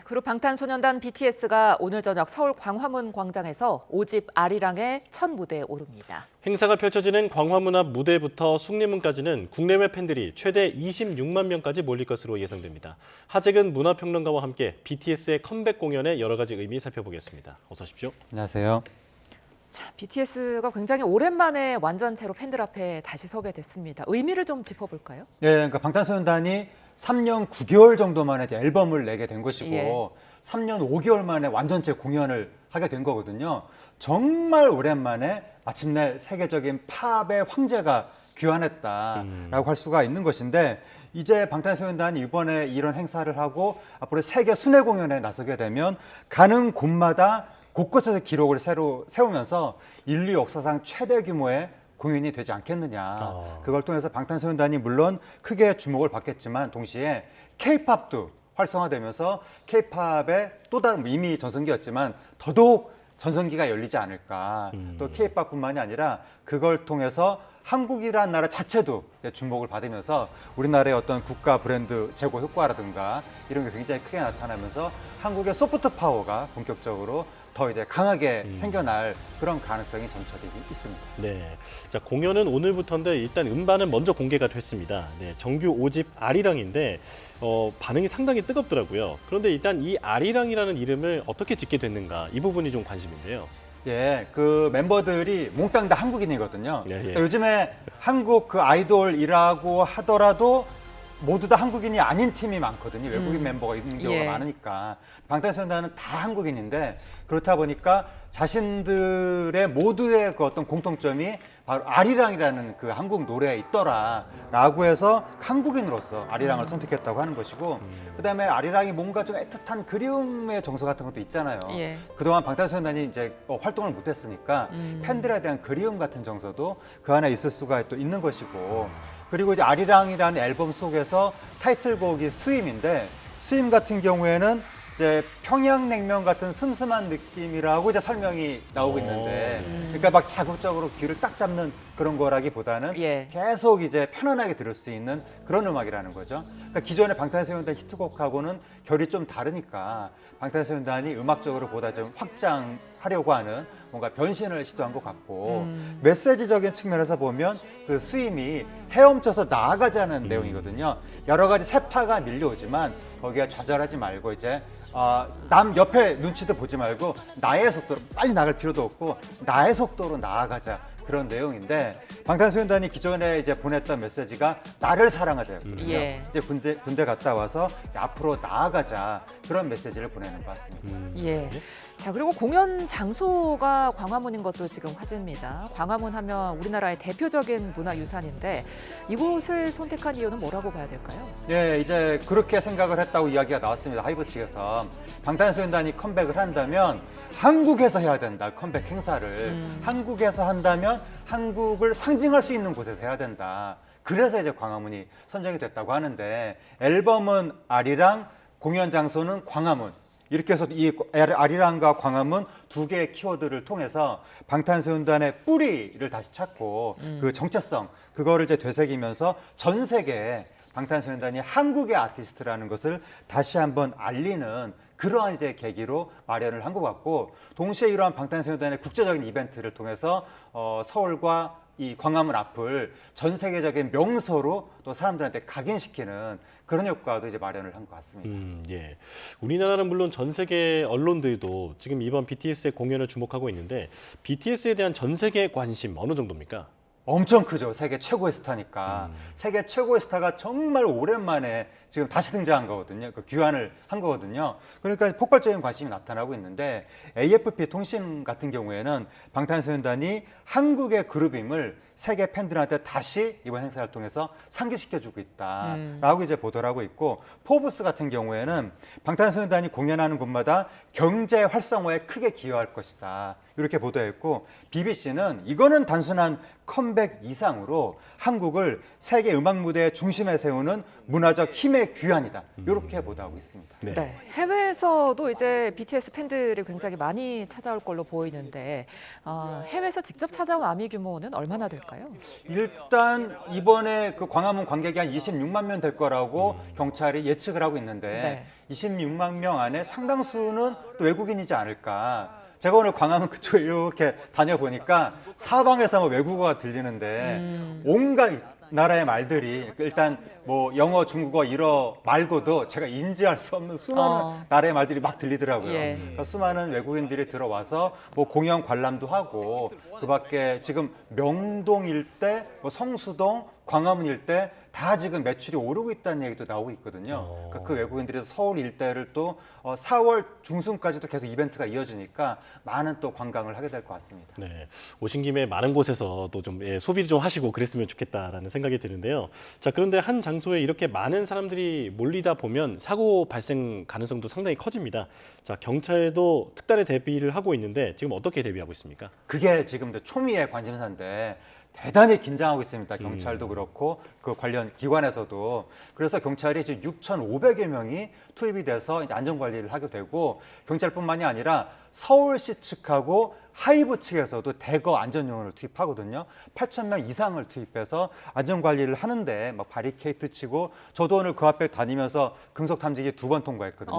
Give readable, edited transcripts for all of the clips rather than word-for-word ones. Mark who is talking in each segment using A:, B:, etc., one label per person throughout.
A: 그룹 방탄소년단 BTS가 오늘 저녁 서울 광화문 광장에서 5집 아리랑의 첫 무대에 오릅니다.
B: 행사가 펼쳐지는 광화문 앞 무대부터 숭례문까지는 국내외 팬들이 최대 26만 명까지 몰릴 것으로 예상됩니다. 하재근 문화평론가와 함께 BTS의 컴백 공연의 여러 가지 의미 살펴보겠습니다. 어서 오십시오.
C: 안녕하세요.
A: 자, BTS가 굉장히 오랜만에 완전체로 팬들 앞에 다시 서게 됐습니다. 의미를 좀 짚어볼까요?
C: 예, 그러니까 방탄소년단이 3년 9개월 정도 만에 이제 앨범을 내게 된 것이고
A: 예.
C: 3년 5개월 만에 완전체 공연을 하게 된 거거든요. 정말 오랜만에 마침내 세계적인 팝의 황제가 귀환했다라고 할 수가 있는 것인데 이제 방탄소년단이 이번에 이런 행사를 하고 앞으로 세계 순회 공연에 나서게 되면 가는 곳마다 곳곳에서 기록을 새로 세우면서 인류 역사상 최대 규모의 공연이 되지 않겠느냐. 그걸 통해서 방탄소년단이 물론 크게 주목을 받겠지만 동시에 K-팝도 활성화되면서 K-팝의 또 다른 이미 전성기였지만 더더욱 전성기가 열리지 않을까. 또 K-팝뿐만이 아니라 그걸 통해서 한국이라는 나라 자체도 주목을 받으면서 우리나라의 어떤 국가 브랜드 제고 효과라든가 이런 게 굉장히 크게 나타나면서 한국의 소프트 파워가 본격적으로 더 이제 강하게 생겨날 그런 가능성이 점쳐되고 있습니다.
B: 네, 자 공연은 오늘부터인데 일단 음반은 먼저 공개가 됐습니다. 네, 정규 5집 아리랑인데 반응이 상당히 뜨겁더라고요. 그런데 일단 이 아리랑이라는 이름을 어떻게 짓게 됐는가 이 부분이 좀 관심인데요.
C: 예, 그 멤버들이 몽땅 다 한국인이거든요.
B: 예, 예.
C: 그러니까 요즘에 한국 그 아이돌이라고 하더라도 모두 다 한국인이 아닌 팀이 많거든요. 외국인 멤버가 있는 경우가
A: 예.
C: 많으니까. 방탄소년단은 다 한국인인데 그렇다 보니까 자신들의 모두의 그 어떤 공통점이 바로 아리랑이라는 그 한국 노래에 있더라라고 해서 한국인으로서 아리랑을 선택했다고 하는 것이고 그다음에 아리랑이 뭔가 좀 애틋한 그리움의 정서 같은 것도 있잖아요.
A: 예.
C: 그동안 방탄소년단이 이제 활동을 못했으니까 팬들에 대한 그리움 같은 정서도 그 안에 있을 수가 또 있는 것이고 그리고 이제 아리랑이라는 앨범 속에서 타이틀곡이 스윙인데 스윙 같은 경우에는 이제 평양냉면 같은 슴슴한 느낌이라고 이제 설명이 나오고 있는데 그러니까 막 자극적으로 귀를 딱 잡는 그런 거라기보다는
A: 예.
C: 계속 이제 편안하게 들을 수 있는 그런 음악이라는 거죠. 그러니까 기존의 방탄소년단 히트곡하고는 결이 좀 다르니까 방탄소년단이 음악적으로 보다 좀 확장하려고 하는 뭔가 변신을 시도한 것 같고 메시지적인 측면에서 보면 그 스윙이 헤엄쳐서 나아가자는 내용이거든요. 여러 가지 세파가 밀려오지만 거기에 좌절하지 말고 이제 남 옆에 눈치도 보지 말고 나의 속도로 빨리 나갈 필요도 없고 나의 속도로 나아가자. 그런 내용인데 방탄소년단이 기존에 이제 보냈던 메시지가 나를 사랑하자였거든요.
A: 예.
C: 이제 군대 갔다 와서 이제 앞으로 나아가자 그런 메시지를 보내는 것 같습니다.
A: 예. 자, 그리고 공연 장소가 광화문인 것도 지금 화제입니다. 광화문 하면 우리나라의 대표적인 문화유산인데 이곳을 선택한 이유는 뭐라고 봐야 될까요?
C: 예, 이제 그렇게 생각을 했다고 이야기가 나왔습니다. 하이브 측에서 방탄소년단이 컴백을 한다면 한국에서 해야 된다. 컴백 행사를 한국에서 한다면 한국을 상징할 수 있는 곳에서 해야 된다. 그래서 이제 광화문이 선정이 됐다고 하는데 앨범은 아리랑, 공연 장소는 광화문. 이렇게 해서 이 아리랑과 광화문 두 개의 키워드를 통해서 방탄소년단의 뿌리를 다시 찾고 그 정체성 그거를 이제 되새기면서 전 세계에 방탄소년단이 한국의 아티스트라는 것을 다시 한번 알리는 그러한 이제 계기로 마련을 한 것 같고 동시에 이러한 방탄소년단의 국제적인 이벤트를 통해서 서울과 이 광화문 앞을 전 세계적인 명소로 또 사람들한테 각인시키는 그런 효과도 이제 마련을 한 것 같습니다.
B: 예. 우리나라는 물론 전 세계 언론들도 지금 이번 BTS의 공연을 주목하고 있는데 BTS에 대한 전 세계 관심 어느 정도입니까?
C: 엄청 크죠. 세계 최고의 스타니까. 세계 최고의 스타가 정말 오랜만에 지금 다시 등장한 거거든요. 그 귀환을 한 거거든요. 그러니까 폭발적인 관심이 나타나고 있는데 AFP 통신 같은 경우에는 방탄소년단이 한국의 그룹임을 세계 팬들한테 다시 이번 행사를 통해서 상기시켜주고 있다라고 이제 보도를 하고 있고 포브스 같은 경우에는 방탄소년단이 공연하는 곳마다 경제 활성화에 크게 기여할 것이다. 이렇게 보도했고 BBC는 이거는 단순한 컴백 이상으로 한국을 세계 음악 무대의 중심에 세우는 문화적 힘의 귀환이다. 이렇게 보도하고 있습니다.
B: 네.
A: 네, 해외에서도 이제 BTS 팬들이 굉장히 많이 찾아올 걸로 보이는데 해외에서 직접 찾아온 아미 규모는 얼마나 될까요?
C: 일단 이번에 그 광화문 관객이 한 26만 명 될 거라고 경찰이 예측을 하고 있는데
A: 네.
C: 26만 명 안에 상당수는 또 외국인이지 않을까. 제가 오늘 광화문 그쪽에 이렇게 다녀보니까 사방에서 뭐 외국어가 들리는데 온갖 나라의 말들이 일단 뭐 영어, 중국어, 일어 말고도 제가 인지할 수 없는 수많은 나라의 말들이 막 들리더라고요.
A: 예.
C: 그러니까 수많은 외국인들이 들어와서 뭐 공연 관람도 하고 그밖에 지금 명동 일대, 뭐 성수동, 광화문 일대 다 지금 매출이 오르고 있다는 얘기도 나오고 있거든요. 그러니까 그 외국인들이 서울 일대를 또 4월 중순까지도 계속 이벤트가 이어지니까 많은 또 관광을 하게 될 것 같습니다.
B: 네, 오신 김에 많은 곳에서 또 좀 소비를 좀 하시고 그랬으면 좋겠다라는 생각이 드는데요. 자, 그런데 한 장소에 이렇게 많은 사람들이 몰리다 보면 사고 발생 가능성도 상당히 커집니다. 자, 경찰도 특단의 대비를 하고 있는데 지금 어떻게 대비하고 있습니까?
C: 그게 지금 초미의 관심사인데 대단히 긴장하고 있습니다. 경찰도 그렇고 그 관련 기관에서도. 그래서 경찰이 지금 6,500여 명이 투입이 돼서 이제 안전관리를 하게 되고 경찰뿐만이 아니라 서울시 측하고 하이브 측에서도 대거 안전요원을 투입하거든요. 8,000명 이상을 투입해서 안전관리를 하는데 막 바리케이트 치고 저도 오늘 그 앞에 다니면서 금속 탐지기 2번 통과했거든요.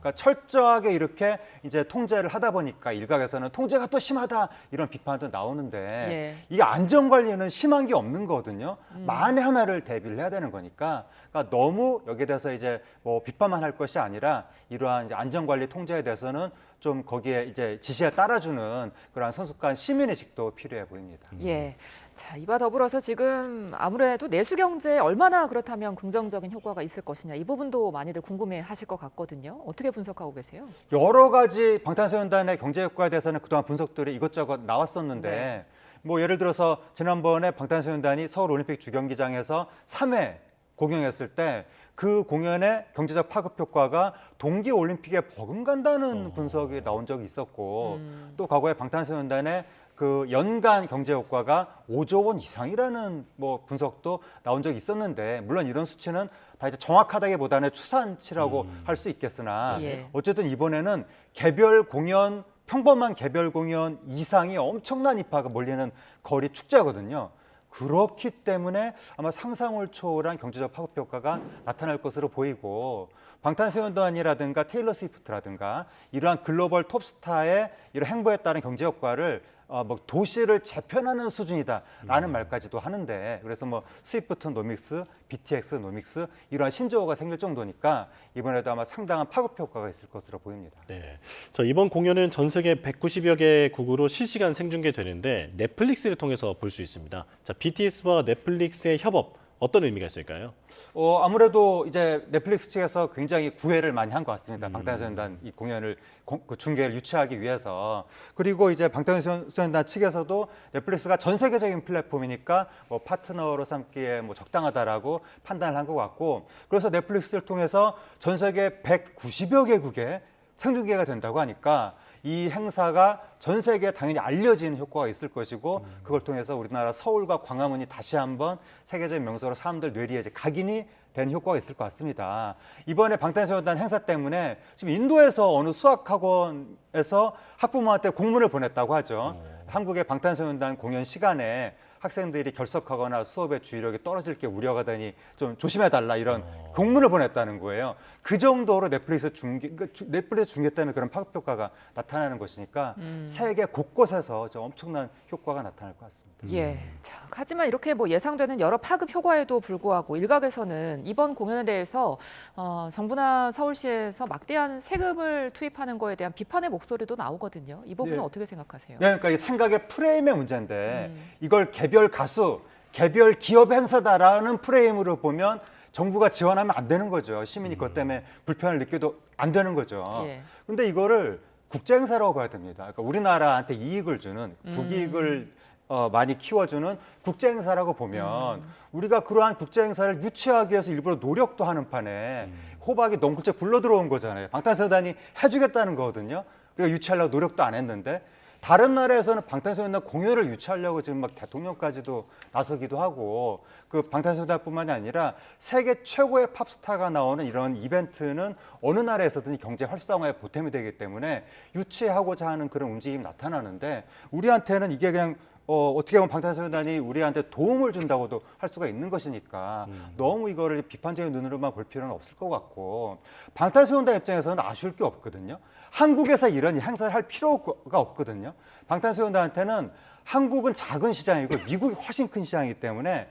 C: 그러니까 철저하게 이렇게 이제 통제를 하다 보니까 일각에서는 통제가 또 심하다 이런 비판도 나오는데
A: 예.
C: 이게 안전관리는 심한 게 없는 거거든요. 만에 하나를 대비를 해야 되는 거니까 그러니까 너무 여기에 대해서 이제 뭐 비판만 할 것이 아니라 이러한 이제 안전관리 통제에 대해서는 좀 거기에 이제 지시에 따라주는 그러한 성숙한 시민의식도 필요해 보입니다.
A: 예. 자, 이와 더불어서 지금 아무래도 내수 경제에 얼마나 그렇다면 긍정적인 효과가 있을 것이냐 이 부분도 많이들 궁금해 하실 것 같거든요. 어떻게 분석하고 계세요?
C: 여러 가지 방탄소년단의 경제 효과에 대해서는 그동안 분석들이 이것저것 나왔었는데
A: 네.
C: 뭐 예를 들어서 지난번에 방탄소년단이 서울 올림픽 주경기장에서 3회 공연했을 때 그 공연의 경제적 파급 효과가 동계 올림픽에 버금간다는 분석이 나온 적이 있었고 또 과거에 방탄소년단의 그 연간 경제 효과가 5조 원 이상이라는 뭐 분석도 나온 적이 있었는데 물론 이런 수치는 다 이제 정확하다기보다는 추산치라고 할 수 있겠으나
A: 예.
C: 어쨌든 이번에는 개별 공연 평범한 개별 공연 이상이 엄청난 입하가 몰리는 거리 축제거든요. 그렇기 때문에 아마 상상을 초월한 경제적 파급 효과가 나타날 것으로 보이고 방탄소년단이라든가 테일러 스위프트라든가 이러한 글로벌 톱스타의 이런 행보에 따른 경제 효과를 뭐 도시를 재편하는 수준이다라는 말까지도 하는데 그래서 뭐 스위프트 노믹스, BTX 노믹스 이러한 신조어가 생길 정도니까 이번에도 아마 상당한 파급 효과가 있을 것으로 보입니다.
B: 네, 자, 이번 공연은 전 세계 190여 개국으로 실시간 생중계되는데 넷플릭스를 통해서 볼 수 있습니다. 자, BTS와 넷플릭스의 협업 어떤 의미가 있을까요?
C: 아무래도 이제 넷플릭스 측에서 굉장히 구애를 많이 한 것 같습니다. 방탄소년단 이 공연을 그 중계를 유치하기 위해서 그리고 이제 방탄소년단 측에서도 넷플릭스가 전 세계적인 플랫폼이니까 뭐 파트너로 삼기에 뭐 적당하다라고 판단을 한 것 같고 그래서 넷플릭스를 통해서 전 세계 190여 개국에 생중계가 된다고 하니까 이 행사가 전 세계에 당연히 알려지는 효과가 있을 것이고 그걸 통해서 우리나라 서울과 광화문이 다시 한번 세계적인 명소로 사람들 뇌리에 이제 각인이 된 효과가 있을 것 같습니다. 이번에 방탄소년단 행사 때문에 지금 인도에서 어느 수학학원에서 학부모한테 공문을 보냈다고 하죠. 한국의 방탄소년단 공연 시간에 학생들이 결석하거나 수업의 주의력이 떨어질 게 우려가더니 좀 조심해달라 이런 공문을 보냈다는 거예요. 그 정도로 넷플릭스 중계 때문에 그런 파급 효과가 나타나는 것이니까 세계 곳곳에서 좀 엄청난 효과가 나타날 것 같습니다.
A: 예. 자, 하지만 이렇게 뭐 예상되는 여러 파급 효과에도 불구하고 일각에서는 이번 공연에 대해서 정부나 서울시에서 막대한 세금을 투입하는 거에 대한 비판의 목소리도 나오거든요. 이 부분은
C: 네.
A: 어떻게 생각하세요?
C: 네, 그러니까 이 생각의 프레임의 문제인데 이걸 개별 가수, 개별 기업 행사다라는 프레임으로 보면 정부가 지원하면 안 되는 거죠. 시민이 그것 때문에 불편을 느껴도 안 되는 거죠.
A: 예.
C: 근데 이거를 국제 행사라고 봐야 됩니다. 그러니까 우리나라한테 이익을 주는 국익을 많이 키워주는 국제 행사라고 보면 우리가 그러한 국제 행사를 유치하기 위해서 일부러 노력도 하는 판에 호박이 넝쿨째 굴러 들어온 거잖아요. 방탄소년단이 해주겠다는 거거든요. 우리가 유치하려고 노력도 안 했는데 다른 나라에서는 방탄소년단 공연을 유치하려고 지금 막 대통령까지도 나서기도 하고 그 방탄소년단뿐만이 아니라 세계 최고의 팝스타가 나오는 이런 이벤트는 어느 나라에서든 경제 활성화에 보탬이 되기 때문에 유치하고자 하는 그런 움직임이 나타나는데 우리한테는 이게 그냥 어떻게 보면 방탄소년단이 우리한테 도움을 준다고도 할 수가 있는 것이니까 너무 이거를 비판적인 눈으로만 볼 필요는 없을 것 같고 방탄소년단 입장에서는 아쉬울 게 없거든요. 한국에서 이런 행사를 할 필요가 없거든요. 방탄소년단한테는 한국은 작은 시장이고 미국이 훨씬 큰 시장이기 때문에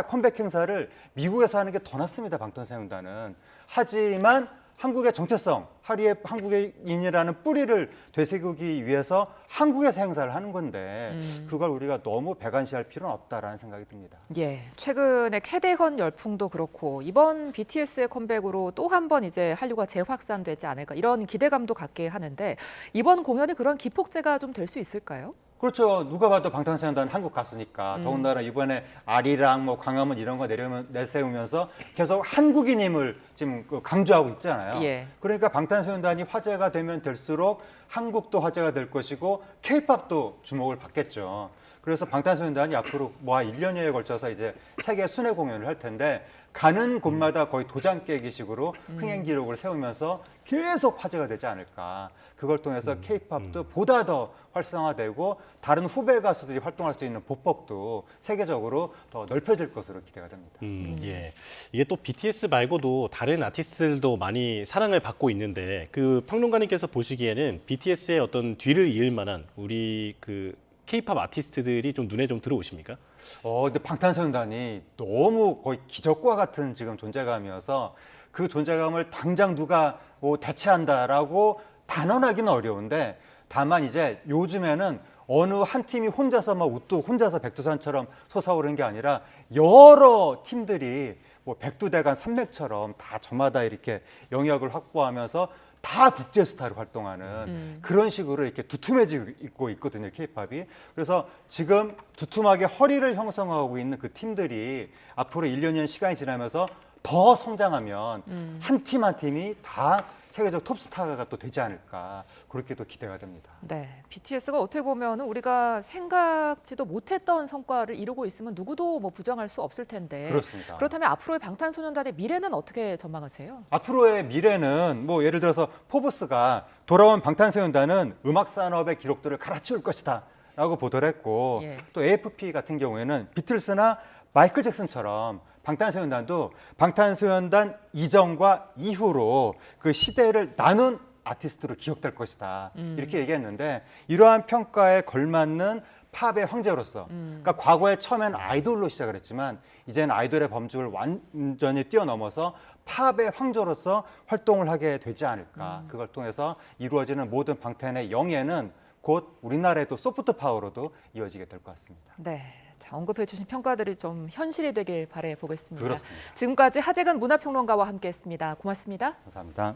C: 컴백 행사를 미국에서 하는 게 더 낫습니다. 방탄소년단은. 하지만 한국의 정체성, 한국인이라는 뿌리를 되새기기 위해서 한국에서 행사를 하는 건데 그걸 우리가 너무 배관시할 필요는 없다라는 생각이 듭니다.
A: 예, 최근에 캐대헌 열풍도 그렇고 이번 BTS의 컴백으로 또 한 번 이제 한류가 재확산되지 않을까 이런 기대감도 갖게 하는데 이번 공연이 그런 기폭제가 좀 될 수 있을까요?
C: 그렇죠. 누가 봐도 방탄소년단 한국 가수니까 더군다나 이번에 아리랑 뭐 광화문 이런 거 내세우면서 계속 한국인임을 지금 강조하고 있잖아요.
A: 예.
C: 그러니까 방탄소년단이 화제가 되면 될수록 한국도 화제가 될 것이고 케이팝도 주목을 받겠죠. 그래서 방탄소년단이 앞으로 뭐 1년여에 걸쳐서 이제 세계 순회 공연을 할 텐데 가는 곳마다 거의 도장 깨기식으로 흥행 기록을 세우면서 계속 화제가 되지 않을까. 그걸 통해서 케이팝도 보다 더 활성화되고 다른 후배 가수들이 활동할 수 있는 보폭도 세계적으로 더 넓혀질 것으로 기대가 됩니다.
B: 예. 이게 또 BTS 말고도 다른 아티스트들도 많이 사랑을 받고 있는데 그 평론가님께서 보시기에는 BTS의 어떤 뒤를 이을 만한 우리 그 K-팝 아티스트들이 좀 눈에 좀 들어오십니까?
C: 근데 방탄소년단이 너무 거의 기적과 같은 지금 존재감이어서 그 존재감을 당장 누가 뭐 대체한다라고 단언하기는 어려운데 다만 이제 요즘에는 어느 한 팀이 혼자서 막 우뚝 혼자서 백두산처럼 솟아오르는 게 아니라 여러 팀들이 뭐 백두대간 산맥처럼 다 저마다 이렇게 영역을 확보하면서 다 국제 스타로 활동하는 그런 식으로 이렇게 두툼해지고 있거든요, K-팝이. 그래서 지금 두툼하게 허리를 형성하고 있는 그 팀들이 앞으로 1년 시간이 지나면서 더 성장하면 한 팀 한 팀이 다 세계적 톱스타가 또 되지 않을까 그렇게 또 기대가 됩니다.
A: 네, BTS가 어떻게 보면 우리가 생각지도 못했던 성과를 이루고 있으면 누구도 뭐 부정할 수 없을 텐데
C: 그렇습니다.
A: 그렇다면 앞으로의 방탄소년단의 미래는 어떻게 전망하세요?
C: 앞으로의 미래는 뭐 예를 들어서 포브스가 돌아온 방탄소년단은 음악 산업의 기록들을 갈아치울 것이다 라고 보도를 했고
A: 예.
C: 또 AFP 같은 경우에는 비틀스나 마이클 잭슨처럼 방탄소년단도 방탄소년단 이전과 이후로 그 시대를 나눈 아티스트로 기억될 것이다 이렇게 얘기했는데 이러한 평가에 걸맞는 팝의 황제로서 그러니까 과거에 처음엔 아이돌로 시작을 했지만 이제는 아이돌의 범주를 완전히 뛰어넘어서 팝의 황제로서 활동을 하게 되지 않을까. 그걸 통해서 이루어지는 모든 방탄의 영예는 곧 우리나라의 또 소프트 파워로도 이어지게 될 것 같습니다.
A: 네, 자, 언급해 주신 평가들이 좀 현실이 되길 바라보겠습니다.
C: 그렇습니다.
A: 지금까지 하재근 문화평론가와 함께했습니다. 고맙습니다.
C: 감사합니다.